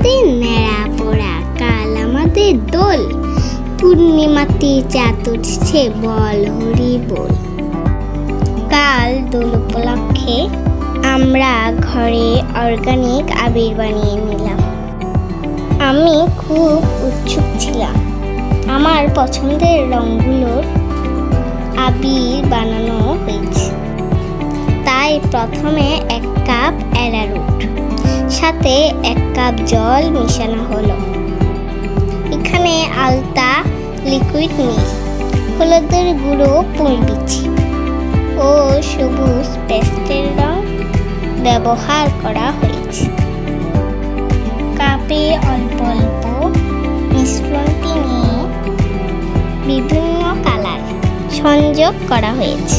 আমাদের ন্যাড়া পোড়া, কাল আমাদের দোল, পূর্ণিমাতে চাঁদ উঠছে, বল হরি বল। কাল দোল উপলক্ষে আমরা ঘরে অর্গানিক আবির বানিয়ে নিলাম। আমি খুব উৎসুক ছিলাম। আমার পছন্দের রঙগুলোর আবির বানানো হয়েছে। তাই প্রথমে 1 কাপ অ্যারারুট সাথে 1 কাপ জল মেশানো হলো। এখানে আলতা, লিকুইড নীল, হলুদের গুঁড়ো, পুঁইবিচি ও সবুজ পেস্টেল রং ব্যবহার করা হয়েছে। কাপে অল্প অল্প মিশ্রণটি নিয়ে বিভিন্ন কালার সংযোগ করা হয়েছে।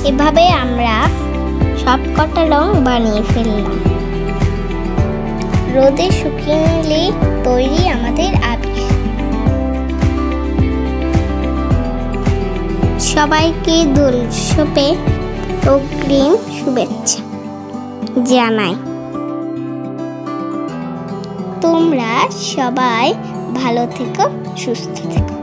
এভাবে আমরা সবকটা রং বানিয়ে ফেললাম। রোদে শুকিয়ে নিলে তৈরি আমাদের আবির। সবাইকে দোল উৎসবে অগ্রিম শুভেচ্ছা জানাই। তোমরা সবাই ভালো থেকো, সুস্থ থেকো।